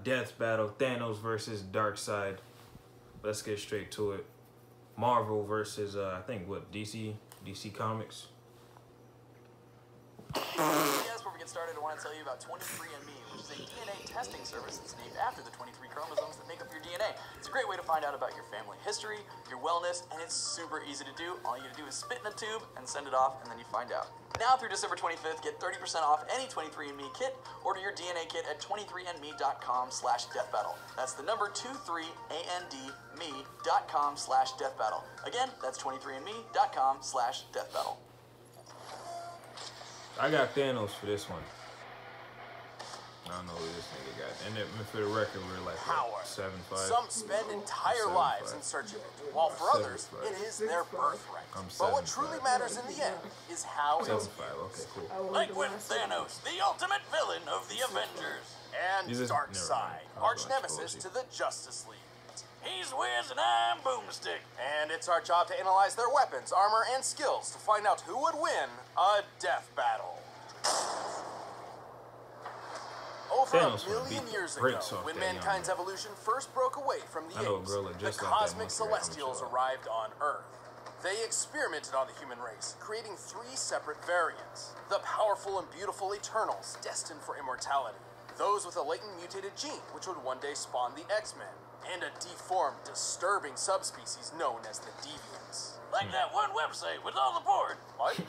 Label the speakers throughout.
Speaker 1: Death Battle, Thanos versus Darkseid. Let's get straight to it. Marvel versus, I think, what, DC Comics?
Speaker 2: Yes, before we get started, I want to tell you about 23andMe, which is a DNA testing service that's named after the 23 chromosomes that make up your DNA. It's a great way to find out about your family history, your wellness, and it's super easy to do. All you gotta do is spit in a tube and send it off, and then you find out. Now through December 25th, get 30% off any 23andMe kit. Order your DNA kit at 23andme.com/deathbattle. That's the number 23andme.com/deathbattle. Again, that's 23andme.com/deathbattle.
Speaker 1: I got Thanos for this one. I don't know who this nigga got. And then for the record, we're like
Speaker 3: power.
Speaker 1: 7'5".
Speaker 3: Some spend entire lives in search of it, while for others, it is their birthright. But what truly matters in the end is how it's
Speaker 1: 7'5". Okay, cool.
Speaker 2: Like with Thanos, the ultimate villain of the Avengers.
Speaker 3: And Darkseid, arch nemesis to the Justice League.
Speaker 2: He's Wiz and I'm Boomstick.
Speaker 3: And it's our job to analyze their weapons, armor, and skills to find out who would win a death battle. Over
Speaker 1: Thanos
Speaker 3: a million years ago, when mankind's evolution first broke away from the apes, the cosmic celestials arrived on Earth. They experimented on the human race, creating 3 separate variants. The powerful and beautiful Eternals, destined for immortality. Those with a latent mutated gene, which would one day spawn the X-Men. And a deformed, disturbing subspecies known as the Deviants.
Speaker 2: Like that one website with all the porn.
Speaker 3: What?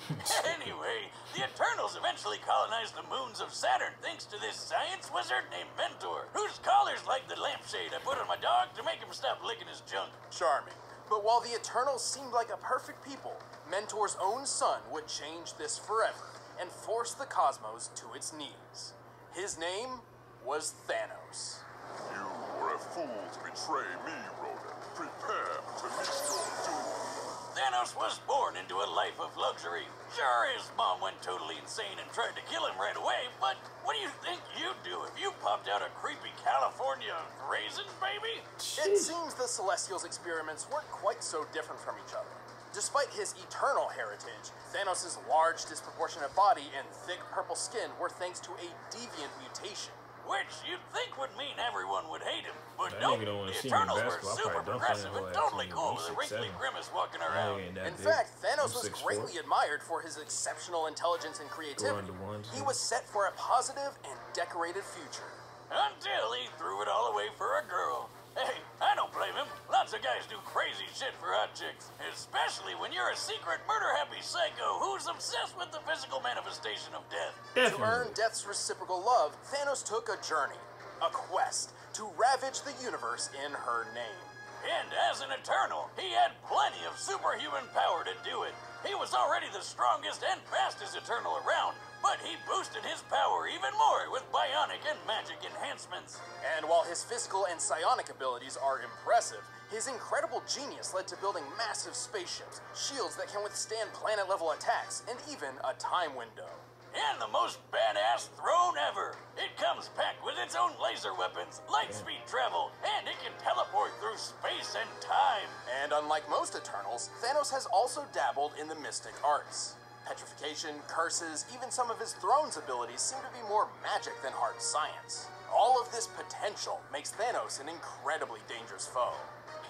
Speaker 2: Anyway, the Eternals eventually colonized the moons of Saturn thanks to this science wizard named Mentor, whose collar's like the lampshade I put on my dog to make him stop licking his junk.
Speaker 3: Charming. But while the Eternals seemed like a perfect people, Mentor's own son would change this forever and force the cosmos to its knees. His name was Thanos.
Speaker 4: You were a fool to betray me, Ronan. Prepare to meet your doom.
Speaker 2: Thanos was born into a life of luxury. Sure, his mom went totally insane and tried to kill him right away, but what do you think you'd do if you popped out a creepy California raisin, baby?
Speaker 3: It seems the Celestials' experiments weren't quite so different from each other. Despite his eternal heritage, Thanos' large, disproportionate body and thick purple skin were thanks to a deviant mutation.
Speaker 2: Which you'd think would mean everyone would hate him, but
Speaker 1: That
Speaker 2: no,
Speaker 1: nigga don't wanna
Speaker 2: the
Speaker 1: see me in
Speaker 2: Eternals were
Speaker 1: basketball. I
Speaker 2: super
Speaker 1: probably don't
Speaker 2: progressive
Speaker 1: think
Speaker 2: and
Speaker 1: I'll
Speaker 2: totally
Speaker 1: actually
Speaker 2: cool with a
Speaker 1: be
Speaker 2: wrinkly
Speaker 1: 6'7".
Speaker 2: grimace walking around.
Speaker 3: In fact, Thanos was greatly admired for his exceptional intelligence and creativity. He was set for a positive and decorated future.
Speaker 2: Until he threw it all away for a girl. Hey, I don't blame him. Lots of guys do crazy shit for hot chicks. Especially when you're a secret murder-happy psycho who's obsessed with the physical manifestation of death.
Speaker 3: To earn death's reciprocal love, Thanos took a journey, a quest, to ravage the universe in her name.
Speaker 2: And as an Eternal, he had plenty of superhuman power to do it. He was already the strongest and fastest Eternal around, but he boosted his power even more with bionic and magic enhancements.
Speaker 3: And while his physical and psionic abilities are impressive, his incredible genius led to building massive spaceships, shields that can withstand planet-level attacks, and even a time window.
Speaker 2: And the most badass throne ever. It comes packed with its own laser weapons, light speed travel, and it can teleport through space and time.
Speaker 3: And unlike most Eternals, Thanos has also dabbled in the mystic arts. Petrification, curses, even some of his throne's abilities seem to be more magic than hard science. All of this potential makes Thanos an incredibly dangerous foe.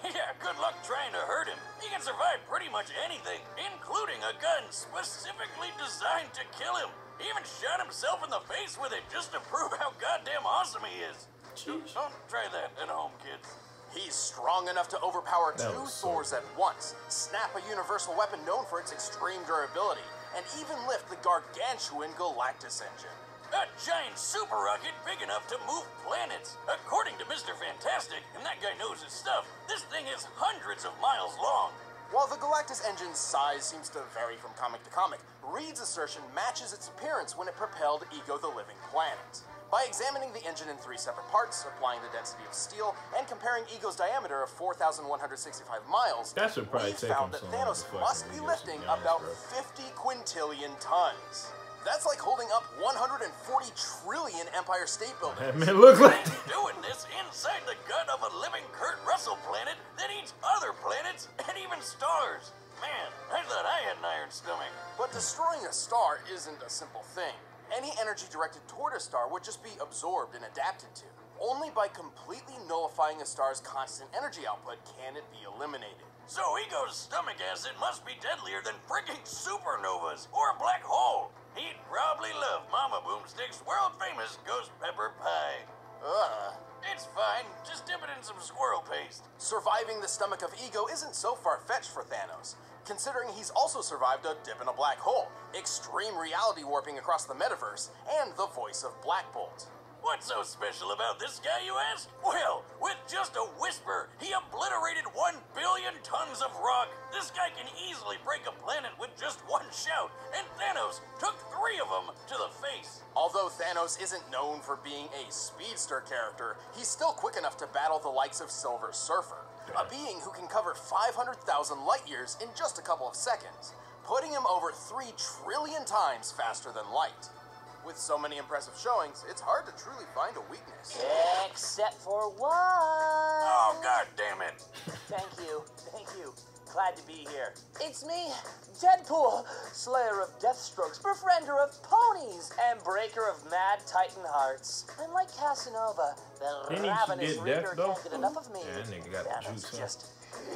Speaker 2: Yeah, good luck trying to hurt him. He can survive pretty much anything, including a gun specifically designed to kill him. He even shot himself in the face with it just to prove how goddamn awesome he is. Don't try that at home, kids.
Speaker 3: He's strong enough to overpower 2 Thors at once, snap a universal weapon known for its extreme durability, and even lift the gargantuan Galactus engine.
Speaker 2: A giant super rocket big enough to move planets. According to Mr. Fantastic, and that guy knows his stuff, this thing is hundreds of miles long.
Speaker 3: While the Galactus engine's size seems to vary from comic to comic, Reed's assertion matches its appearance when it propelled Ego the Living Planet. By examining the engine in 3 separate parts, applying the density of steel, and comparing Ego's diameter of 4,165 miles, we found that Thanos must be lifting about 50 quintillion tons. That's like holding up 140 trillion Empire State Buildings.
Speaker 1: That man look like
Speaker 2: doing this inside the gut of a living Kurt Russell planet that eats other planets and even stars. Man, I thought I had an iron stomach.
Speaker 3: But destroying a star isn't a simple thing. Any energy directed toward a star would just be absorbed and adapted to. only by completely nullifying a star's constant energy output can it be eliminated.
Speaker 5: So Ego's stomach acid must be deadlier than frigging supernovas or a black hole. He'd probably love Mama Boomstick's world-famous ghost pepper pie.
Speaker 3: Ugh.
Speaker 5: It's fine, just dip it in some squirrel paste.
Speaker 3: Surviving the stomach of Ego isn't so far-fetched for Thanos, considering he's also survived a dip in a black hole, extreme reality warping across the metaverse, and the voice of Black Bolt.
Speaker 5: What's so special about this guy, you ask? Well, with just a whisper, he obliterated 1 billion tons of rock. This guy can easily break a planet with just one shout, and Thanos took 3 of them to the face.
Speaker 3: Although Thanos isn't known for being a speedster character, he's still quick enough to battle the likes of Silver Surfer, a being who can cover 500,000 light years in just a couple of seconds, putting him over 3 trillion times faster than light. With so many impressive showings, it's hard to truly find a weakness.
Speaker 6: Except for one.
Speaker 5: Oh, God damn it.
Speaker 6: Thank you. Glad to be here. It's me, Deadpool, slayer of Deathstrokes, befriender of ponies, and breaker of mad titan hearts. And like Casanova, the
Speaker 1: Didn't he
Speaker 6: ravenous
Speaker 1: get
Speaker 6: reader
Speaker 1: death, though?
Speaker 6: can't get enough of me.
Speaker 1: Yeah, that nigga got the
Speaker 6: Thanos
Speaker 1: juice, huh?
Speaker 6: just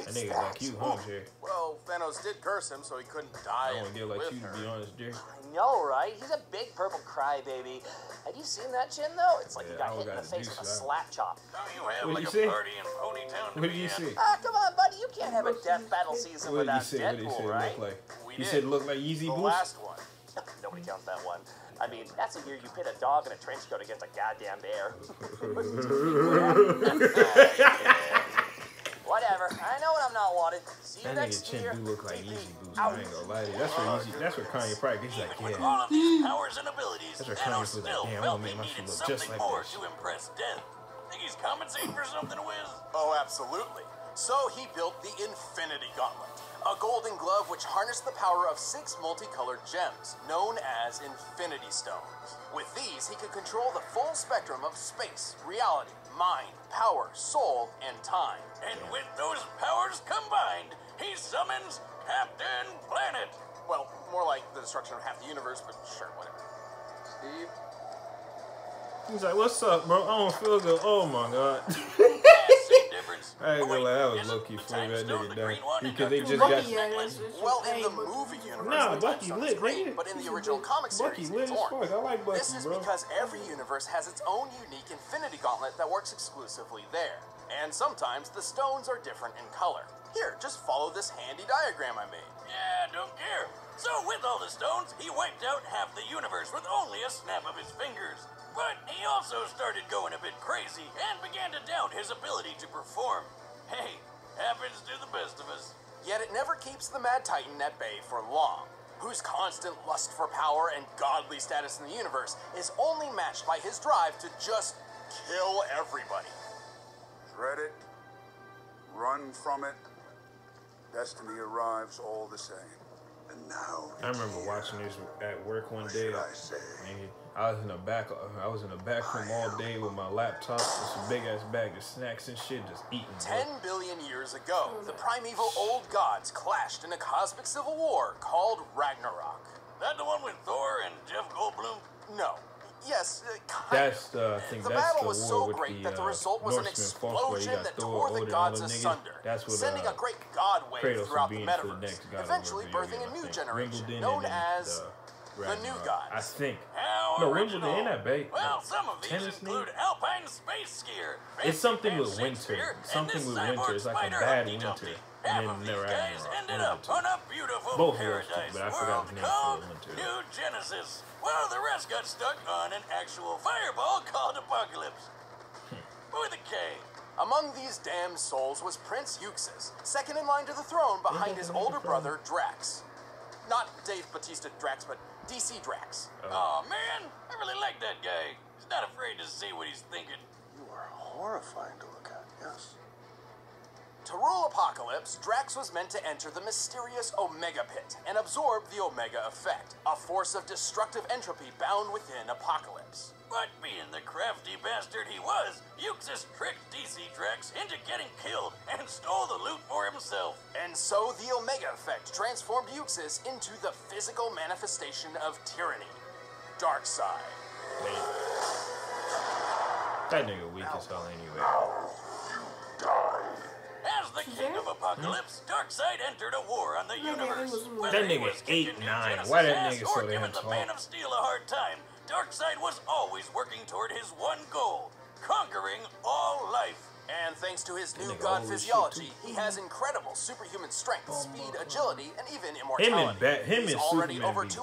Speaker 1: That nigga like you, huh, Jerry?
Speaker 3: Well, Thanos did curse him, so he couldn't die.
Speaker 1: I don't get like
Speaker 3: with
Speaker 1: you,
Speaker 3: her.
Speaker 1: to be honest, Jerry.
Speaker 6: I know, right? He's a big purple crybaby. Have you seen that chin, though? It's like
Speaker 1: Yeah,
Speaker 6: he got
Speaker 1: I
Speaker 6: hit in the
Speaker 1: got
Speaker 6: face
Speaker 1: juice,
Speaker 6: with a
Speaker 1: I-
Speaker 6: slap chop.
Speaker 5: Don't you have
Speaker 1: What
Speaker 5: like
Speaker 1: you
Speaker 5: a
Speaker 1: say?
Speaker 5: party in Ponytown to
Speaker 1: What did
Speaker 5: be
Speaker 1: you
Speaker 5: at?
Speaker 1: say?
Speaker 6: Ah, come on, buddy. You can't have a death battle season
Speaker 1: What did
Speaker 6: without
Speaker 1: you say? What did he
Speaker 6: Deadpool,
Speaker 1: say?
Speaker 6: right?
Speaker 1: Look like?
Speaker 3: We
Speaker 1: He
Speaker 3: did.
Speaker 1: said look like Yeezy
Speaker 3: The
Speaker 1: Boost.
Speaker 3: last one.
Speaker 6: Nobody counts that one. I mean, that's a year you pit a dog in a trench coat against a goddamn bear. Whatever. I know when I'm not wanted. See you
Speaker 1: That
Speaker 6: next
Speaker 1: nigga chin
Speaker 6: year.
Speaker 1: do look like
Speaker 6: Repeat.
Speaker 1: Yeezy Boost. I ain't gonna lie to you. That's where Kanye probably gets like,
Speaker 5: With
Speaker 1: yeah.
Speaker 5: all of these powers and abilities,
Speaker 1: That's what
Speaker 5: Thanos
Speaker 1: Kanye was like,
Speaker 5: still
Speaker 1: damn, I'm
Speaker 5: felt
Speaker 1: gonna make
Speaker 5: he
Speaker 1: my
Speaker 5: needed
Speaker 1: shit look just
Speaker 5: something
Speaker 1: like
Speaker 5: more
Speaker 1: this.
Speaker 5: to impress Death. Think he's compensating for something, Wiz?
Speaker 3: Oh, absolutely. So he built the Infinity Gauntlet, a golden glove which harnessed the power of 6 multicolored gems, known as Infinity Stones. With these, he could control the full spectrum of space, reality, mind, power, soul, and time.
Speaker 5: And with those powers combined, he summons Captain Planet.
Speaker 3: Well, more like the destruction of half the universe, but sure, whatever. Steve?
Speaker 1: He's like, what's up, bro? I don't feel good. Oh my god.
Speaker 5: Same difference.
Speaker 1: I ain't
Speaker 5: Oh,
Speaker 1: gonna
Speaker 5: wait,
Speaker 1: lie, that was
Speaker 5: isn't
Speaker 1: low-key
Speaker 5: the
Speaker 1: funny,
Speaker 5: Time
Speaker 1: that
Speaker 5: Stone
Speaker 1: nigga
Speaker 5: the
Speaker 1: down.
Speaker 5: green one?
Speaker 1: Because they
Speaker 5: And
Speaker 1: just
Speaker 5: Bucky,
Speaker 1: got-
Speaker 5: necklace?
Speaker 3: Well, in the movie universe,
Speaker 1: Nah,
Speaker 3: the
Speaker 1: Bucky
Speaker 3: Time Stone
Speaker 1: lit,
Speaker 3: is green,
Speaker 1: nigga.
Speaker 3: but in the original comic
Speaker 1: Bucky
Speaker 3: series,
Speaker 1: lit
Speaker 3: it's
Speaker 1: as
Speaker 3: orange.
Speaker 1: fuck. I like Bucky,
Speaker 3: This is
Speaker 1: bro.
Speaker 3: because every universe has its own unique Infinity Gauntlet that works exclusively there. And sometimes the stones are different in color. Here, just follow this handy diagram I made.
Speaker 5: Yeah, don't care. So with all the stones, he wiped out half the universe with only a snap of his fingers. But he also started going a bit crazy and began to doubt his ability to perform. Hey, happens to the best of us.
Speaker 3: Yet it never keeps the Mad Titan at bay for long, whose constant lust for power and godly status in the universe is only matched by his drive to just kill everybody.
Speaker 7: Dread it, run from it, destiny arrives all the same. And now
Speaker 1: I remember watching this at work one day.
Speaker 7: should I say?
Speaker 1: Man, I was in the back room all day with my laptop, with some big ass bag of snacks and shit, just eating.
Speaker 3: 10 billion years ago, the primeval old gods clashed in a cosmic civil war called Ragnarok.
Speaker 5: That the one with Thor and Jeff Goldblum?
Speaker 3: No. Yes, kind
Speaker 1: That's
Speaker 3: of.
Speaker 1: I think
Speaker 3: The
Speaker 1: that's
Speaker 3: battle
Speaker 1: the
Speaker 3: was
Speaker 1: war
Speaker 3: so
Speaker 1: with
Speaker 3: great
Speaker 1: the
Speaker 3: that the result was an
Speaker 1: Norseman folks where you
Speaker 3: explosion
Speaker 1: got
Speaker 3: that
Speaker 1: Thor,
Speaker 3: tore the
Speaker 1: Odin,
Speaker 3: gods
Speaker 1: all them niggas.
Speaker 3: asunder,
Speaker 1: That's what
Speaker 3: sending a great god wave
Speaker 1: Kratos
Speaker 3: throughout
Speaker 1: would
Speaker 3: the
Speaker 1: be in for the
Speaker 3: metaverse,
Speaker 1: next God of
Speaker 3: eventually
Speaker 1: War
Speaker 3: birthing
Speaker 1: video
Speaker 3: a
Speaker 1: game, I
Speaker 3: new
Speaker 1: think.
Speaker 3: generation
Speaker 1: Wimbledon
Speaker 3: known
Speaker 1: and then
Speaker 3: as the new
Speaker 1: Ragnarok.
Speaker 3: gods.
Speaker 1: I think.
Speaker 5: How
Speaker 1: No,
Speaker 5: original.
Speaker 1: Wimbledon ain't that big.
Speaker 5: Well, some of these
Speaker 1: Tennis
Speaker 5: include
Speaker 1: league?
Speaker 5: alpine space skier.
Speaker 1: It's something
Speaker 5: Fancy
Speaker 1: with
Speaker 5: pants
Speaker 1: winter.
Speaker 5: Shakespeare, and
Speaker 1: Something
Speaker 5: this
Speaker 1: with
Speaker 5: cyborg
Speaker 1: winter. It's like a
Speaker 5: spider
Speaker 1: bad
Speaker 5: Humpty
Speaker 1: winter.
Speaker 5: Dumpty.
Speaker 1: And
Speaker 5: Half
Speaker 1: then
Speaker 5: of these
Speaker 1: never
Speaker 5: guys
Speaker 1: Ragnarok.
Speaker 5: ended
Speaker 1: One of
Speaker 5: up
Speaker 1: the two.
Speaker 5: on a beautiful
Speaker 1: Both of those two,
Speaker 5: paradise
Speaker 1: but I forgot
Speaker 5: world
Speaker 1: the name for
Speaker 5: called
Speaker 1: the winter.
Speaker 5: New Genesis. While the rest got stuck on an actual fireball called Apocalypse. With a K.
Speaker 3: Among these damned souls was Prince Euxis, second in line to the throne behind his older brother Drax. Not Dave Bautista Drax, but DC Drax.
Speaker 5: Oh man, I really like that guy. He's not afraid to say what he's thinking.
Speaker 7: You are horrifying to look at, yes.
Speaker 3: To rule Apocalypse, Drax was meant to enter the mysterious Omega Pit and absorb the Omega Effect, a force of destructive entropy bound within Apocalypse.
Speaker 5: But being the crafty bastard he was, Euxis tricked DC Drax into getting killed and stole the loot for himself.
Speaker 3: And so the Omega Effect transformed Euxis into the physical manifestation of tyranny, Darkseid.
Speaker 1: That nigga weak as hell anyway.
Speaker 5: As the king of Apocalypse, Darkseid entered a war on the universe.
Speaker 1: That
Speaker 5: Whether he
Speaker 1: nigga
Speaker 5: was kicking
Speaker 1: 8'9".
Speaker 5: Genesis
Speaker 1: Why that
Speaker 5: ass
Speaker 1: nigga
Speaker 5: or
Speaker 1: so damn
Speaker 5: giving the
Speaker 1: tall?
Speaker 5: Man of Steel a hard time, Darkseid was always working toward his one goal, conquering all life.
Speaker 3: And thanks to his new
Speaker 1: nigga
Speaker 3: god
Speaker 1: old as
Speaker 3: physiology,
Speaker 1: shit,
Speaker 3: he has incredible superhuman strength, speed, agility, and even
Speaker 1: Him
Speaker 3: immortality.
Speaker 1: and
Speaker 3: He's
Speaker 1: and
Speaker 3: already
Speaker 1: Superman
Speaker 3: over
Speaker 1: be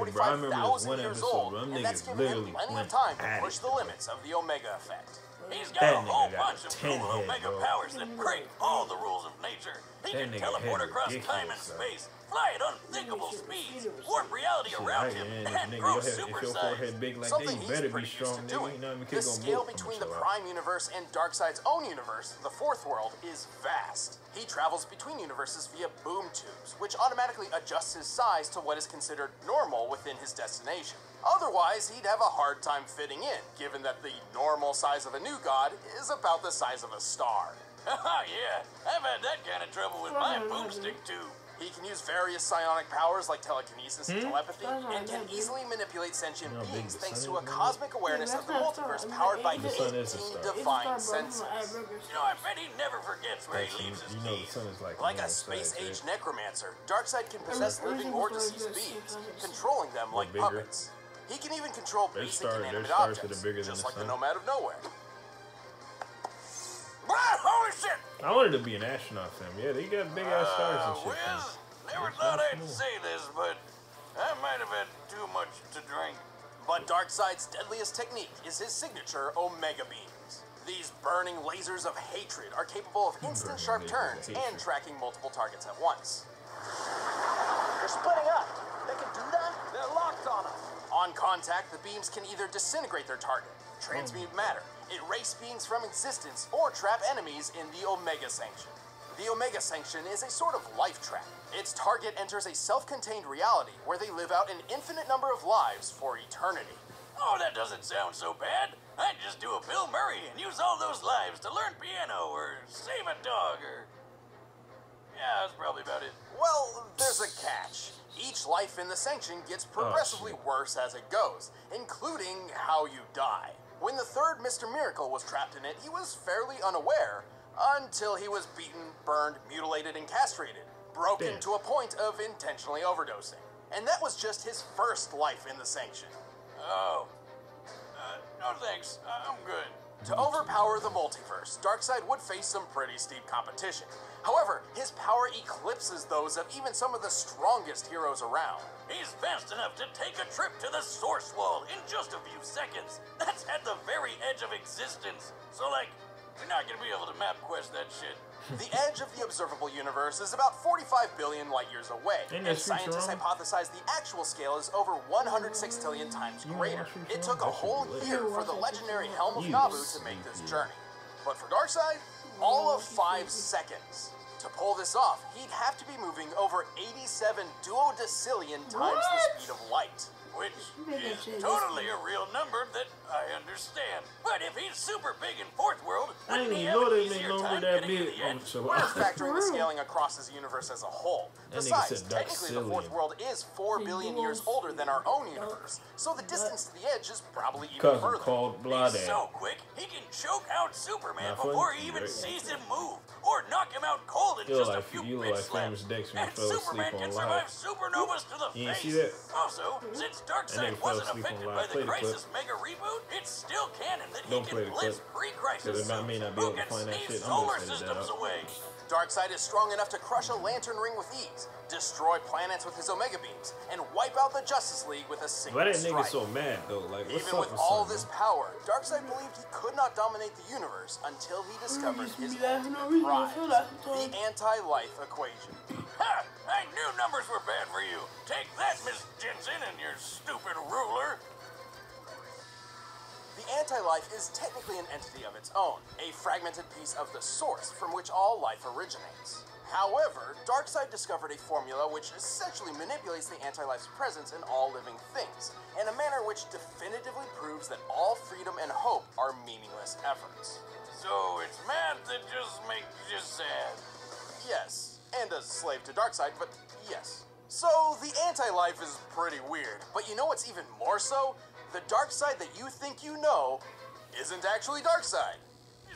Speaker 1: bumping, bro. I remember this
Speaker 3: 245,000
Speaker 1: one
Speaker 3: years
Speaker 1: episode,
Speaker 3: old,
Speaker 1: bro. Them
Speaker 3: and that's
Speaker 1: niggas
Speaker 3: given him
Speaker 1: literally
Speaker 3: plenty of
Speaker 1: went
Speaker 3: time to
Speaker 1: at
Speaker 3: push
Speaker 1: it,
Speaker 3: the
Speaker 1: bro.
Speaker 3: limits of the Omega effect.
Speaker 5: He's got
Speaker 1: That
Speaker 5: a whole
Speaker 1: nigga got
Speaker 5: bunch
Speaker 1: a
Speaker 5: of
Speaker 1: 10
Speaker 5: cool
Speaker 1: head,
Speaker 5: Omega
Speaker 1: bro.
Speaker 5: powers that break all the rules of nature. He
Speaker 1: That
Speaker 5: can
Speaker 1: nigga
Speaker 5: teleport
Speaker 1: head
Speaker 5: across time and
Speaker 1: ridiculous, bro.
Speaker 5: space, fly at unthinkable speeds, warp reality
Speaker 1: Shit,
Speaker 5: around
Speaker 1: I
Speaker 5: him,
Speaker 1: get it.
Speaker 5: and
Speaker 1: Nigga,
Speaker 5: grow
Speaker 1: if your
Speaker 5: supersize.
Speaker 1: forehead big like that,
Speaker 3: Something
Speaker 1: you
Speaker 3: he's
Speaker 1: better be
Speaker 3: pretty used
Speaker 1: strong,
Speaker 3: to
Speaker 1: nigga.
Speaker 3: doing.
Speaker 1: You know what I mean?
Speaker 3: The
Speaker 1: Kids gonna
Speaker 3: scale
Speaker 1: whoop him,
Speaker 3: between the
Speaker 1: chill out.
Speaker 3: Prime Universe and Darkseid's own universe, the Fourth World, is vast. He travels between universes via boom tubes, which automatically adjusts his size to what is considered normal within his destination. Otherwise, he'd have a hard time fitting in, given that the normal size of a new god is about the size of a star.
Speaker 5: Haha, yeah, I've had that kind of trouble with my boomstick too.
Speaker 3: He can use various psionic powers like telekinesis and telepathy, and can easily manipulate sentient
Speaker 1: You know how big
Speaker 3: beings
Speaker 1: the
Speaker 3: thanks
Speaker 1: sun
Speaker 3: to a
Speaker 1: is,
Speaker 3: cosmic awareness of the multiverse powered by
Speaker 1: The sun is a
Speaker 3: 18
Speaker 1: star.
Speaker 3: divine senses.
Speaker 5: You know, I bet he never forgets where he leaves his
Speaker 1: You know the
Speaker 5: keys.
Speaker 1: sun is like
Speaker 3: Like
Speaker 1: on
Speaker 3: a
Speaker 1: the side,
Speaker 3: space-age
Speaker 1: right?
Speaker 3: necromancer, Darkseid can possess living or deceased beings, controlling them like
Speaker 1: bigger.
Speaker 3: puppets. He can even control
Speaker 1: Their
Speaker 3: basic
Speaker 1: their
Speaker 3: inanimate
Speaker 1: stars that
Speaker 3: objects,
Speaker 1: are bigger than
Speaker 3: just
Speaker 1: the
Speaker 3: like the
Speaker 1: sun.
Speaker 3: Nomad of Nowhere.
Speaker 5: Ah, holy shit!
Speaker 1: I wanted to be an astronaut, fam. Yeah, they got big ass stars and shit. fam.
Speaker 5: Wiz, never thought I'd say this, but I might have had too much to drink.
Speaker 3: But Darkseid's deadliest technique is his signature Omega Beams. These burning lasers of hatred are capable of instant
Speaker 1: Burning
Speaker 3: sharp
Speaker 1: lasers of
Speaker 3: turns and
Speaker 1: hatred.
Speaker 3: tracking multiple targets at once.
Speaker 6: They're splitting up. They can do that? They're locked on us.
Speaker 3: On contact, the beams can either disintegrate their target, transmute matter, erase beings from existence, or trap enemies in the Omega Sanction. The Omega Sanction is a sort of life trap. Its target enters a self-contained reality where they live out an infinite number of lives for eternity.
Speaker 5: Oh, that doesn't sound so bad. I'd just do a Bill Murray and use all those lives to learn piano or save a dog or... Yeah, that's probably about it.
Speaker 3: Well, there's a catch. Each life in the Sanction gets progressively worse as it goes, including how you die. When the third Mr. Miracle was trapped in it, he was fairly unaware, until he was beaten, burned, mutilated, and castrated, broken
Speaker 1: Damn.
Speaker 3: to a point of intentionally overdosing. And that was just his first life in the Sanction.
Speaker 5: Oh. No thanks. I'm good.
Speaker 3: To overpower the multiverse, Darkseid would face some pretty steep competition. However, his power eclipses those of even some of the strongest heroes around.
Speaker 5: He's fast enough to take a trip to the Source Wall in just a few seconds. That's at the very edge of existence. So, like, you're not gonna be able to map quest that shit.
Speaker 3: The edge of the observable universe is about 45 billion light years away,
Speaker 1: Ain't
Speaker 3: and
Speaker 1: that
Speaker 3: scientists
Speaker 1: Futurama?
Speaker 3: hypothesize the actual scale is over 106 tillion times greater. It took a whole year for the legendary Helm of Nabu to make this journey. But for Darkseid, all of 5 seconds. To pull this off, he'd have to be moving over 87 duodecillion times the speed of light.
Speaker 5: Which is totally a real number that I understand. But if he's super big in Fourth World,
Speaker 1: I
Speaker 5: wouldn't
Speaker 1: didn't
Speaker 5: he
Speaker 1: even
Speaker 5: have
Speaker 1: know
Speaker 5: an
Speaker 1: they made
Speaker 5: easier
Speaker 1: number
Speaker 5: time
Speaker 1: that
Speaker 5: getting to
Speaker 1: big.
Speaker 5: the end?
Speaker 1: So
Speaker 3: We're factoring the scaling across his universe as a whole.
Speaker 1: That nigga
Speaker 3: Besides,
Speaker 1: said
Speaker 3: technically the Fourth
Speaker 1: Darkseid.
Speaker 3: World is 4 billion years older than our own universe, so the distance to the edge is probably even
Speaker 1: cousin
Speaker 3: further.
Speaker 1: called Blood.
Speaker 5: He's so quick, he can choke out Superman
Speaker 1: Not funny,
Speaker 5: before he even
Speaker 1: right?
Speaker 5: sees him move, or knock him out cold in
Speaker 1: You look
Speaker 5: just a
Speaker 1: like-
Speaker 5: few
Speaker 1: you look
Speaker 5: bitch
Speaker 1: like
Speaker 5: slaps.
Speaker 1: Famous Dex when you
Speaker 5: And
Speaker 1: fell asleep
Speaker 5: Superman
Speaker 1: on
Speaker 5: can
Speaker 1: Live.
Speaker 5: survive supernovas to the
Speaker 1: You ain't
Speaker 5: face.
Speaker 1: see that?
Speaker 5: Also, since
Speaker 1: That
Speaker 5: Darkseid
Speaker 1: nigga fell
Speaker 5: wasn't
Speaker 1: asleep on
Speaker 5: affected
Speaker 1: Live.
Speaker 5: by the
Speaker 1: Play the clip.
Speaker 5: Crisis Mega reboot, it's still canon that
Speaker 1: Don't
Speaker 5: he
Speaker 1: play
Speaker 5: can
Speaker 1: the
Speaker 5: blitz
Speaker 1: clip,
Speaker 5: pre-crisis
Speaker 1: 'cause I may not be
Speaker 5: who
Speaker 1: able to
Speaker 5: can
Speaker 1: find that
Speaker 5: sneeze
Speaker 1: shit. I'm gonna
Speaker 5: solar
Speaker 1: edit that
Speaker 5: systems
Speaker 1: out.
Speaker 5: away.
Speaker 3: Darkseid is strong enough to crush a lantern ring with ease, destroy planets with his Omega Beams, and wipe out the Justice League with a single
Speaker 1: Why that nigga
Speaker 3: strike.
Speaker 1: so mad though? Like, what's
Speaker 3: Even
Speaker 1: up
Speaker 3: with
Speaker 1: with
Speaker 3: all
Speaker 1: son,
Speaker 3: this
Speaker 1: man?
Speaker 3: power, Darkseid believed he could not dominate the universe until he discovered his ultimate prize, the anti-life equation.
Speaker 5: Ha! I knew numbers were bad for you. Take that, Miss Jensen, and your stupid ruler.
Speaker 3: The anti-life is technically an entity of its own, a fragmented piece of the source from which all life originates. However, Darkseid discovered a formula which essentially manipulates the anti-life's presence in all living things, in a manner which definitively proves that all freedom and hope are meaningless efforts.
Speaker 5: So it's math that just makes you sad.
Speaker 3: Yes, and a slave to Darkseid, but yes. So the anti-life is pretty weird, but you know what's even more so? The Darkseid that you think you know isn't actually Darkseid.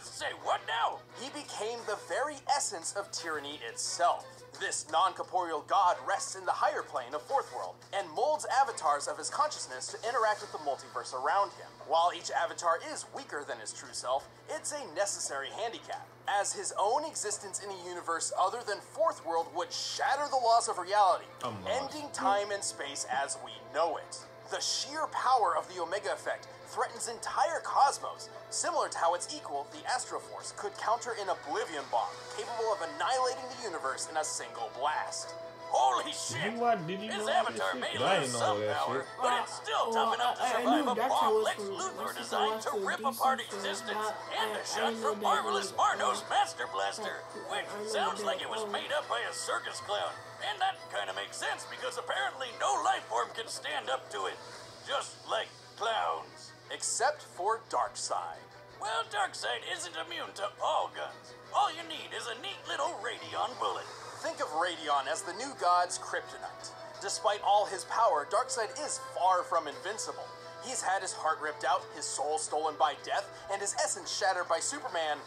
Speaker 5: Say what now?
Speaker 3: He became the very essence of tyranny itself. This non-corporeal god rests in the higher plane of Fourth World and molds avatars of his consciousness to interact with the multiverse around him. While each avatar is weaker than his true self, it's a necessary handicap, as his own existence in a universe other than Fourth World would shatter the laws of reality, ending time and space as we know it. The sheer power of the Omega Effect threatens entire cosmos, similar to how its equal, the Astroforce, could counter an Oblivion bomb, capable of annihilating the universe in a single blast.
Speaker 5: Holy shit! His avatar may lose some power, but it's still tough enough to survive a bomb Lex Luthor designed to rip apart existence and a shot from Marvelous Marno's Master Blaster, which sounds like it was made up by a circus clown. And that kind of makes sense because apparently no life form can stand up to it. Just like clowns.
Speaker 3: Except for Darkseid.
Speaker 5: Well, Darkseid isn't immune to all guns. All you need is a neat little Radion bullet.
Speaker 3: Think of Radion as the new god's kryptonite. Despite all his power, Darkseid is far from invincible. He's had his heart ripped out, his soul stolen by death, and his essence shattered by Superman,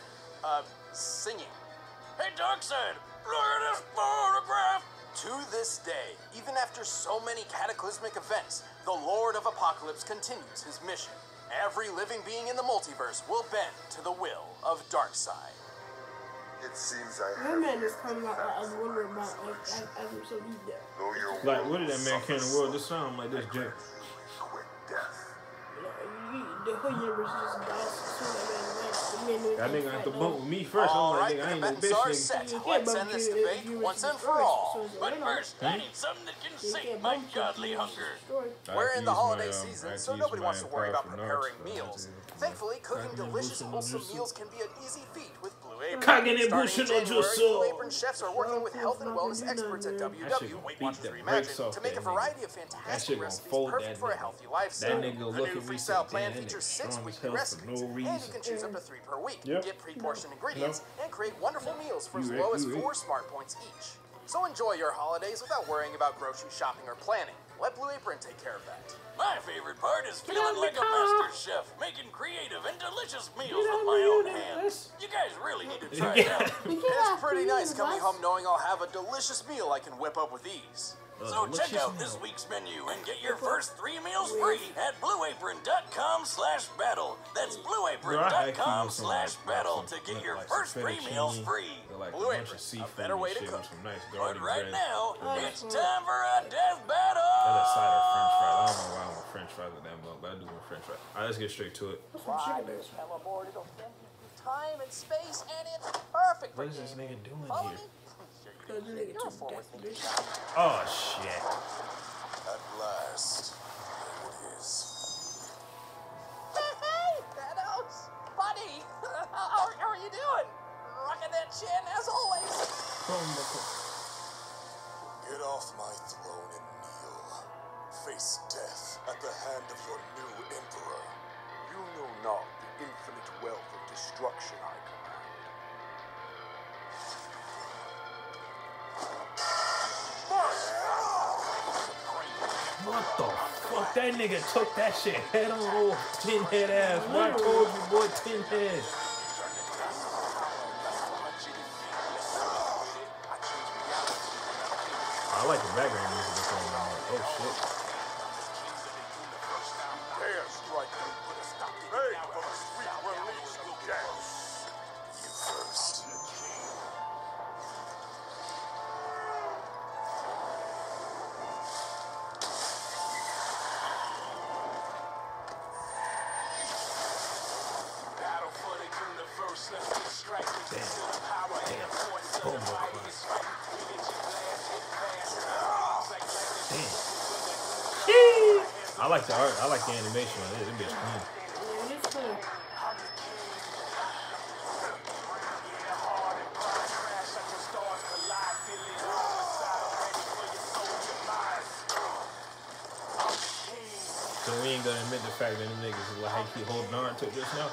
Speaker 3: singing.
Speaker 5: Hey Darkseid, look at this photograph!
Speaker 3: To this day, even after so many cataclysmic events, the Lord of Apocalypse continues his mission. Every living being in the multiverse will bend to the will of Darkseid.
Speaker 4: It seems I
Speaker 8: That
Speaker 4: have
Speaker 8: man is coming out. I was wondering about as I'm so deep there.
Speaker 4: though your
Speaker 1: Like, what
Speaker 4: world
Speaker 1: did that man carry in the world? This sound like this, Jack.
Speaker 4: quick death.
Speaker 8: The whole universe just dies.
Speaker 1: That nigga had to bump with me first. I'm like, nigga, I ain't no bitch
Speaker 3: are
Speaker 1: nigga.
Speaker 3: set. Let's end this debate once and for all.
Speaker 5: But first, I need something that can sate my godly hunger.
Speaker 3: We're in the holiday season, so nobody wants to worry about preparing meals. Thankfully, cooking delicious, wholesome meals can be an easy feat with Blue Apron. Starting in January, Blue Apron chefs are working with health and wellness experts at WW Weight Watchers Reimagined to make a variety of fantastic recipes perfect for a healthy lifestyle. The new freestyle plan features 6 weekly recipes, and you can choose up to 3 per week. Get pre-portioned ingredients and create wonderful meals for as low as 4 smart points each. So enjoy your holidays without worrying about grocery shopping or planning. Let Blue Apron take care of that.
Speaker 5: My favorite part is feeling like a master chef, making creative and delicious meals with my own hands. You guys really need to try it out.
Speaker 3: It's pretty nice coming home knowing I'll have a delicious meal I can whip up with ease.
Speaker 5: So check out this week's menu and get your first 3 meals free at blueapron.com/battle. That's blueapron.com/battle to get your first 3 meals free.
Speaker 3: Blue Apron, a better way to cook.
Speaker 5: But right now, it's time for a death battle!
Speaker 1: That's a side of french fries. I don't know why I want french fries with that much, but I do want french fries. Alright, let's get straight to it.
Speaker 6: Teleported time and space, and it's perfect for
Speaker 1: What is this nigga doing
Speaker 6: Follow
Speaker 1: here?
Speaker 6: me? You're a form with me.
Speaker 1: Oh, shit.
Speaker 4: At last, there it is.
Speaker 6: Hey, Thanos! Buddy! How are you doing? Rocking that chin as always.
Speaker 4: Get off my throne and kneel. Face death at the hand of your new emperor.
Speaker 7: You know not the infinite wealth of destruction I command.
Speaker 1: What the fuck? That nigga took that shit head on, old tin head ass. What I told you, boy, tin head. I like the background music that's going on. Oh shit.
Speaker 4: Dare strike me. Beg for the sweet release of death. You first.
Speaker 5: Battle for the universe, let's get straight to the power and the force of the mightiest fight.
Speaker 1: I like the art. I like the animation on it. It bitch clean. So we ain't gonna admit the fact that them niggas is like he holding on to just now.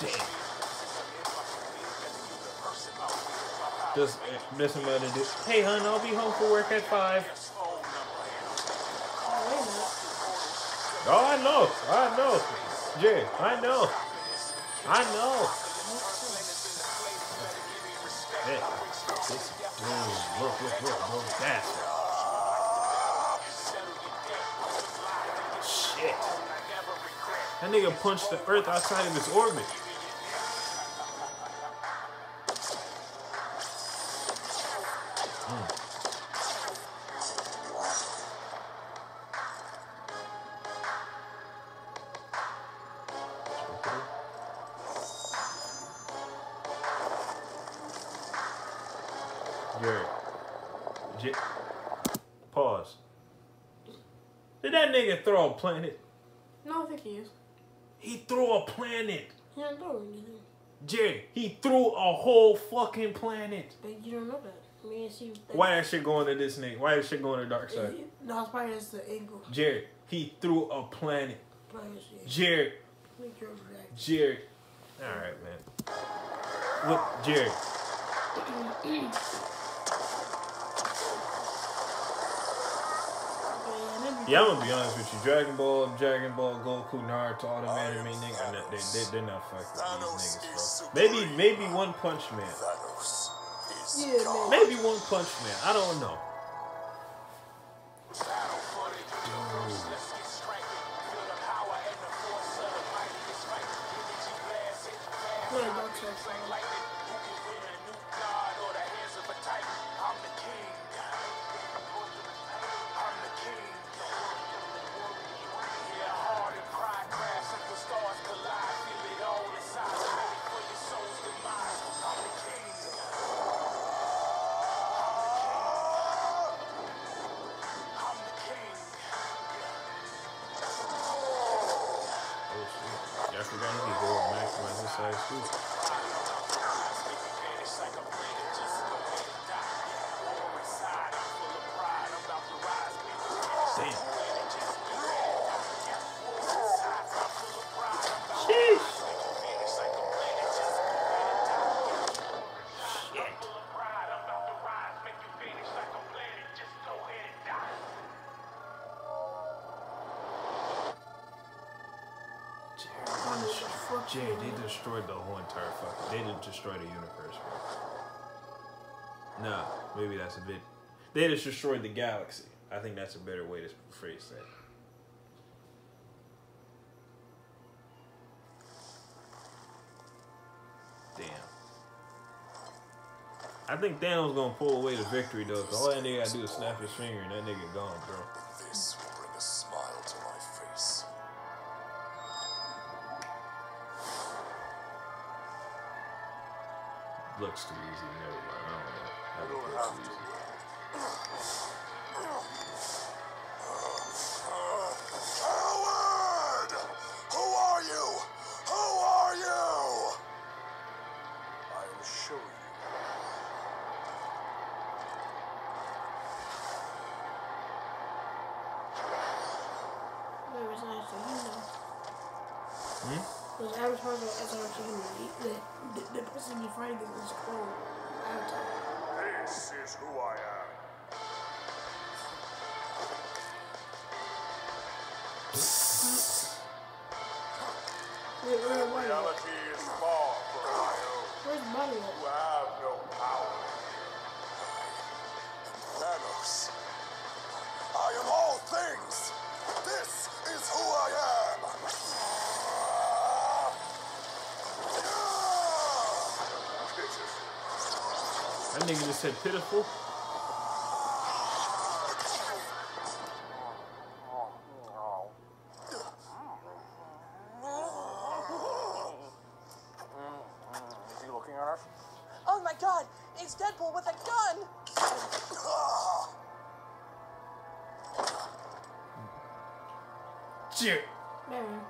Speaker 1: Damn. Just miss him out and do. Hey, hon, I'll be home for work at 5. Oh, I know. Jay, I know. Hey, look, that's shit. That nigga punched the earth outside of his orbit. Pause. Did that nigga throw a planet?
Speaker 8: No, I think he is.
Speaker 1: He threw a planet.
Speaker 8: He didn't throw anything.
Speaker 1: Jerry, he threw a whole fucking planet.
Speaker 8: But you don't know that. I mean, see.
Speaker 1: Why that shit going to this nigga? Why that shit going to Darkseid?
Speaker 8: No, it's probably just the angle.
Speaker 1: Jerry, he threw a planet. Jerry. Jerry. Alright, man. Look, Jerry. Yeah, I'm gonna be honest with you. Dragon Ball, Goku, Naruto, all them anime niggas, they're not fucking with these niggas, bro. Maybe One Punch Man.
Speaker 8: Yeah,
Speaker 1: maybe One Punch Man. I don't know. Jay, they destroyed the whole entire fucking. They didn't destroy the universe, bro. Nah, maybe that's a bit. They just destroyed the galaxy. I think that's a better way to phrase that. Damn. I think Thanos gonna pull away the victory though, cause all that nigga gotta do is snap his finger and that nigga gone, bro.
Speaker 4: This will bring a smile to my face.
Speaker 1: Looks too easy. Never mind. I don't know. That looks too easy.
Speaker 4: Coward! Who are you? Who are you? I'll show you.
Speaker 8: It was nice to It was Avatar or SRT. The person you fighting is called Avatar.
Speaker 4: This is who I am. Reality is far from my own.
Speaker 8: Where's Mario?
Speaker 4: You have no power. Thanos. I am all things. This is who I am.
Speaker 1: That nigga just said pitiful.
Speaker 3: Is he looking at us? Oh my god, it's Deadpool with a gun!
Speaker 1: Jerry.
Speaker 8: Mario.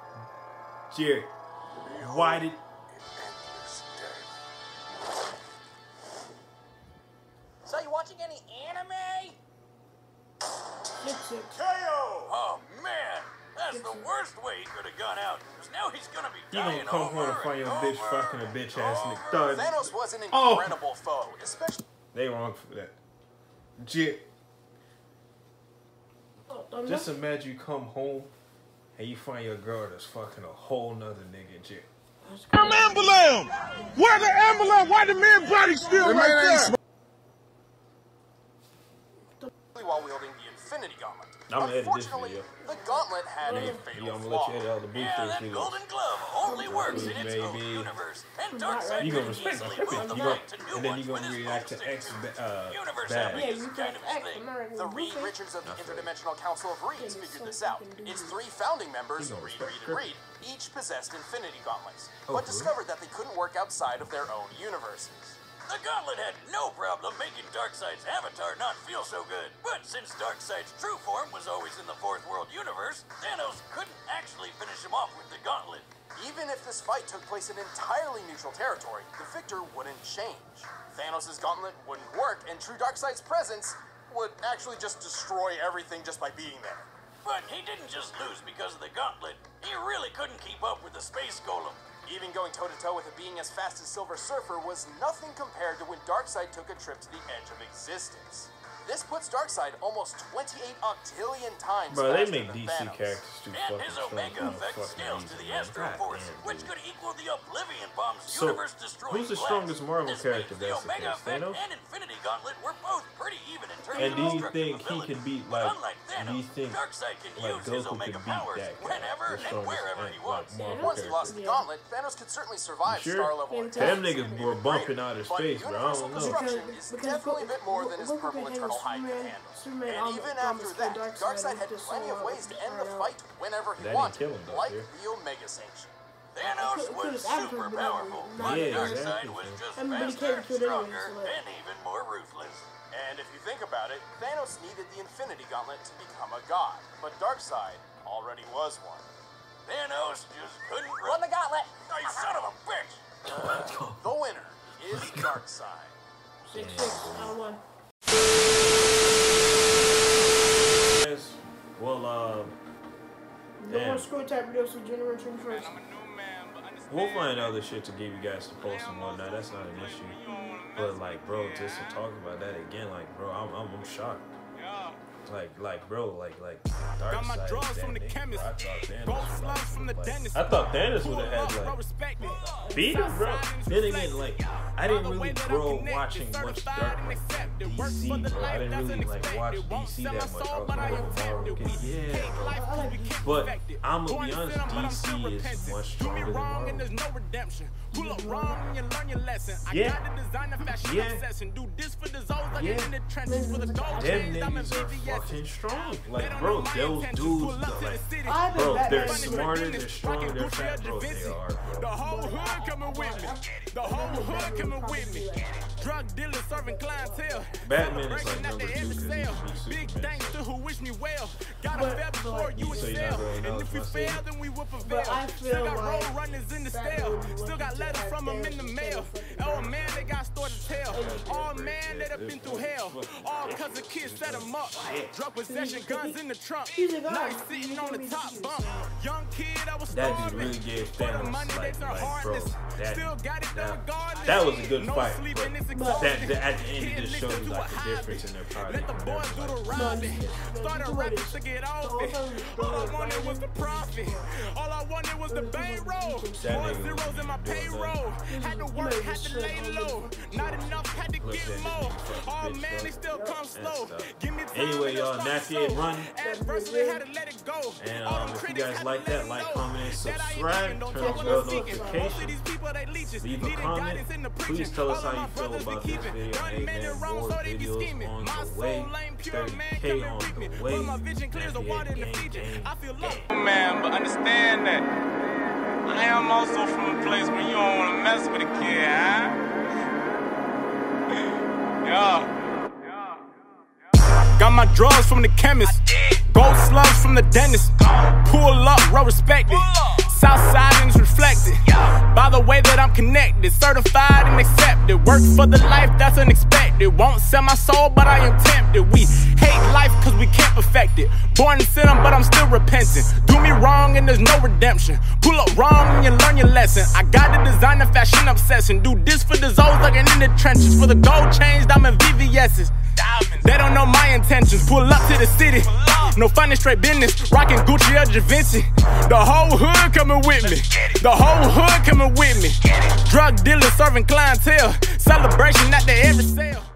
Speaker 1: Jerry. Why did...
Speaker 3: So you watching any anime?
Speaker 5: Oh man, that's the worst way he could have gone out. Because now he's gonna be
Speaker 1: You
Speaker 5: dying
Speaker 1: don't come home
Speaker 5: over
Speaker 1: and find your
Speaker 5: and
Speaker 1: bitch
Speaker 5: over
Speaker 1: fucking a bitch ass nigga.
Speaker 3: Thanos was an
Speaker 1: Oh.
Speaker 3: incredible foe, especially.
Speaker 1: They wrong for that. Jit. Just imagine you come home and you find your girl that's fucking a whole nother nigga, Jit.
Speaker 4: Ambulance! Where the ambulance? Why the man body still right there?
Speaker 3: While wielding the Infinity Gauntlet.
Speaker 1: I'm gonna edit this
Speaker 3: Unfortunately,
Speaker 1: video.
Speaker 3: the gauntlet had a fatal
Speaker 1: I'm gonna
Speaker 3: flaw.
Speaker 1: let you edit all the blue
Speaker 5: Yeah,
Speaker 1: face
Speaker 5: that
Speaker 1: videos.
Speaker 5: golden glove only works in its own
Speaker 1: Baby.
Speaker 5: universe. And Darkseid
Speaker 1: You gonna
Speaker 5: can
Speaker 1: respect
Speaker 5: easily
Speaker 1: my
Speaker 5: move the
Speaker 1: you
Speaker 5: back to new
Speaker 1: and then
Speaker 5: ones
Speaker 1: you
Speaker 5: with
Speaker 1: gonna
Speaker 5: his
Speaker 1: react to
Speaker 5: own
Speaker 1: X
Speaker 5: stickers. Universe
Speaker 1: bad.
Speaker 5: having
Speaker 8: Yeah,
Speaker 5: this
Speaker 8: you
Speaker 5: kind of
Speaker 8: can
Speaker 5: thing.
Speaker 3: The Reed Richards of the Interdimensional Council of Reeds figured this out. Its 3 founding members, Reed, Reed, and Reed, each possessed Infinity Gauntlets, but discovered that they couldn't work outside of their own universes.
Speaker 5: The gauntlet had no problem making Darkseid's avatar not feel so good. But since Darkseid's true form was always in the Fourth World universe, Thanos couldn't actually finish him off with the gauntlet.
Speaker 3: Even if this fight took place in entirely neutral territory, the victor wouldn't change. Thanos' gauntlet wouldn't work, and true Darkseid's presence would actually just destroy everything just by being there.
Speaker 5: But he didn't just lose because of the gauntlet. He really couldn't keep up with the space golem.
Speaker 3: Even going toe-to-toe with a being as fast as Silver Surfer was nothing compared to when Darkseid took a trip to the edge of existence. This puts Darkseid almost 28 octillion times
Speaker 1: Bro, they
Speaker 3: faster
Speaker 1: make
Speaker 3: than
Speaker 1: DC
Speaker 3: Thanos.
Speaker 1: characters too
Speaker 5: And
Speaker 1: fucking
Speaker 5: his
Speaker 1: strong.
Speaker 5: Omega effect scales to the Astro Force, which could equal the Oblivion Bomb's universe-destroying
Speaker 1: who's the
Speaker 5: blast.
Speaker 1: strongest Marvel
Speaker 5: This
Speaker 1: character
Speaker 5: means the
Speaker 1: that's
Speaker 5: Omega
Speaker 1: against
Speaker 5: effect
Speaker 1: Thanos?
Speaker 5: and Infinity Gauntlet were both pretty even in terms
Speaker 1: And
Speaker 5: of
Speaker 1: do you
Speaker 5: destructive
Speaker 1: think he
Speaker 5: ability.
Speaker 1: can beat,
Speaker 5: But
Speaker 1: like,
Speaker 5: unlike
Speaker 1: do you
Speaker 5: Thanos,
Speaker 1: think,
Speaker 5: Darkseid can
Speaker 1: like,
Speaker 5: use his
Speaker 1: Goku
Speaker 5: Omega
Speaker 1: could beat
Speaker 5: powers
Speaker 1: that guy,
Speaker 5: whenever
Speaker 1: the
Speaker 5: and
Speaker 1: strongest
Speaker 5: wherever he wants.
Speaker 1: Marvel
Speaker 3: Once he lost the
Speaker 1: character?
Speaker 3: gauntlet, Thanos could certainly survive
Speaker 1: You sure?
Speaker 3: star-level attacks.
Speaker 1: Them niggas were bumping out his
Speaker 3: But
Speaker 1: face, bro. I
Speaker 3: universal
Speaker 1: don't know.
Speaker 3: destruction is definitely a bit more than his purple eternal hide can handle. And even after that, Darkseid had plenty of ways to end the fight whenever he
Speaker 1: That didn't
Speaker 3: wanted,
Speaker 1: kill him, though,
Speaker 3: like
Speaker 1: dude.
Speaker 3: the Omega Sanction.
Speaker 5: Thanos was super powerful, but
Speaker 1: Yeah,
Speaker 5: Darkseid
Speaker 1: exactly.
Speaker 5: was just
Speaker 8: I mean, but he
Speaker 5: faster,
Speaker 8: can't kill anyone,
Speaker 5: stronger,
Speaker 8: so like-
Speaker 5: and even more ruthless.
Speaker 3: And if you think about it, Thanos needed the Infinity Gauntlet to become a god, but Darkseid already was one.
Speaker 5: Thanos just couldn't
Speaker 6: Won the gauntlet.
Speaker 5: Oh, you son of a bitch!
Speaker 3: The winner is Darkseid.
Speaker 8: 6-6 out of 1.
Speaker 1: Yes. Well,
Speaker 8: No
Speaker 1: damn.
Speaker 8: more SCREWATTACK videos for Generation First.
Speaker 1: We'll find other shit to give you guys to post and whatnot. That's not an issue. But like, bro, just to talk about that again, like, bro, I'm shocked. Like, bro, like,
Speaker 4: Got my
Speaker 1: Darkseid,
Speaker 4: drugs
Speaker 1: that
Speaker 4: from the
Speaker 1: nigga,
Speaker 4: chemist.
Speaker 1: bro. I thought Thanos
Speaker 4: Gold
Speaker 1: was,
Speaker 4: slugs from the
Speaker 1: like,
Speaker 4: dentist.
Speaker 1: I thought Thanos would have had like
Speaker 4: respect it.
Speaker 1: beat him, bro. Then again, like, I didn't really grow up watching much Dark like DC, bro. I didn't really like watch DC that much. I was more of a Marvel kid. Yeah, bro. But I'm gonna be honest, DC is much stronger than Marvel.
Speaker 4: There's no redemption. Pull up wrong and you learn your lesson. I
Speaker 1: Yeah.
Speaker 4: got the designer fashion
Speaker 1: Yeah.
Speaker 4: obsession. Do this for the zones like
Speaker 1: Yeah.
Speaker 4: in the trenches for the gold
Speaker 1: Them
Speaker 4: chains. I'm in
Speaker 1: niggas are
Speaker 4: VVS.
Speaker 1: fucking strong. Like, bro, those dudes, like,
Speaker 8: I've been
Speaker 1: bro,
Speaker 8: Batman.
Speaker 1: they're smarter, they're stronger, they're fat, bro. They are,
Speaker 4: The
Speaker 1: bro.
Speaker 4: whole hood coming with me. The whole hood coming with me. Drug dealers serving clientele.
Speaker 1: Batman is like
Speaker 4: Celebration at
Speaker 1: number
Speaker 4: the
Speaker 1: 2
Speaker 4: end
Speaker 1: because
Speaker 4: of
Speaker 1: he's
Speaker 4: sale.
Speaker 1: Superman.
Speaker 4: Big thanks to who wish me well. Got
Speaker 8: But-
Speaker 4: a fair before you
Speaker 1: So you're not
Speaker 4: excel.
Speaker 1: going
Speaker 4: And
Speaker 1: out
Speaker 4: if we
Speaker 1: with my
Speaker 4: fail,
Speaker 1: son?
Speaker 4: then we will prevail.
Speaker 8: But I
Speaker 4: Still
Speaker 8: feel
Speaker 4: got
Speaker 8: like
Speaker 4: road runners in the
Speaker 8: Batman
Speaker 4: stale.
Speaker 8: would
Speaker 4: Still got
Speaker 8: want
Speaker 4: letters
Speaker 8: to
Speaker 4: from them in the mail. Oh man, they got story to tell. All man that have been through hell. All cause the kids set them up. Drug possession, guns in the trunk.
Speaker 8: He's a guy.
Speaker 4: Now he's sitting on the top bunk. Young kid, I was
Speaker 1: That dude
Speaker 4: starving.
Speaker 1: really gave
Speaker 4: For the
Speaker 1: Thanos,
Speaker 4: money, they
Speaker 1: like,
Speaker 4: turn
Speaker 1: bro,
Speaker 4: heartless. Still got it done regardless.
Speaker 1: that was a good
Speaker 4: No
Speaker 1: fight,
Speaker 4: sleeping, it's
Speaker 1: but
Speaker 4: exhausting.
Speaker 1: that at the end it
Speaker 4: Can't
Speaker 1: just showed
Speaker 4: listen
Speaker 1: you
Speaker 4: to
Speaker 1: like
Speaker 4: a
Speaker 1: the difference in their power.
Speaker 4: Let the boys do the robbing. Started rapping to get off it. All I wanted was the profit. All I wanted was the bankroll. More
Speaker 1: nigga
Speaker 4: zeros
Speaker 1: was
Speaker 4: in my
Speaker 1: doing that.
Speaker 4: payroll. Had to work, had to lay low. Not enough, had to
Speaker 1: Look,
Speaker 4: get
Speaker 1: that
Speaker 4: more.
Speaker 1: nigga fucking
Speaker 4: Oh
Speaker 1: bitch,
Speaker 4: man,
Speaker 1: bro.
Speaker 4: they still come slow.
Speaker 1: stuff.
Speaker 4: Give me time.
Speaker 1: Anyway,
Speaker 4: and
Speaker 1: y'all,
Speaker 4: it'll start
Speaker 1: Nappy
Speaker 4: slow.
Speaker 1: run.
Speaker 4: Adversity had to let it go.
Speaker 1: And
Speaker 4: All them
Speaker 1: if you
Speaker 4: critics
Speaker 1: guys
Speaker 4: had
Speaker 1: like
Speaker 4: to let
Speaker 1: that,
Speaker 4: it
Speaker 1: like,
Speaker 4: know
Speaker 1: comment, and
Speaker 4: that I ain't
Speaker 1: subscribe.
Speaker 4: even don't
Speaker 1: Turn
Speaker 4: talk
Speaker 1: on
Speaker 4: what
Speaker 1: bell
Speaker 4: I'm seeking. Most of
Speaker 1: notifications.
Speaker 4: these people, they leeches.
Speaker 1: Leave a
Speaker 4: Needing
Speaker 1: comment.
Speaker 4: guidance in the
Speaker 1: Please
Speaker 4: preaching.
Speaker 1: tell us
Speaker 4: All
Speaker 1: how
Speaker 4: of
Speaker 1: you
Speaker 4: my
Speaker 1: feel
Speaker 4: brothers be
Speaker 1: about this
Speaker 4: keeping.
Speaker 1: video.
Speaker 4: Done men
Speaker 1: Amen.
Speaker 4: and wrong,
Speaker 1: More
Speaker 4: so they be
Speaker 1: videos
Speaker 4: scheming.
Speaker 1: on
Speaker 4: My
Speaker 1: the way.
Speaker 4: soul ain't pure, man,
Speaker 1: 30K
Speaker 4: come and
Speaker 1: on
Speaker 4: reap me.
Speaker 1: the way.
Speaker 4: But my vision clears the water in the
Speaker 1: NAPPYGANG,
Speaker 4: Fiji. I feel low.
Speaker 9: Man, but understand that I am also from a place where you don't want to mess with a kid, huh? Yeah.
Speaker 4: Got my drugs from the chemist. Gold slugs from the dentist. Pull up, real respected. Southside and it's reflected. By the way that I'm connected, certified and accepted. Work for the life that's unexpected. Won't sell my soul, but I am tempted. We hate life cause we can't perfect it. Born in sin, but I'm still repenting. Do me wrong wrong and there's no redemption. Pull up wrong and you learn your lesson. I got the design and fashion obsession. Do this for the Zoes looking in the trenches. For the gold chains, diamond VVS's. They don't know my intentions. Pull up to the city. No finding straight business. Rocking Gucci or Givenchy. The whole hood coming with me. The whole hood coming with me. Drug dealers serving clientele. Celebration at the every sale.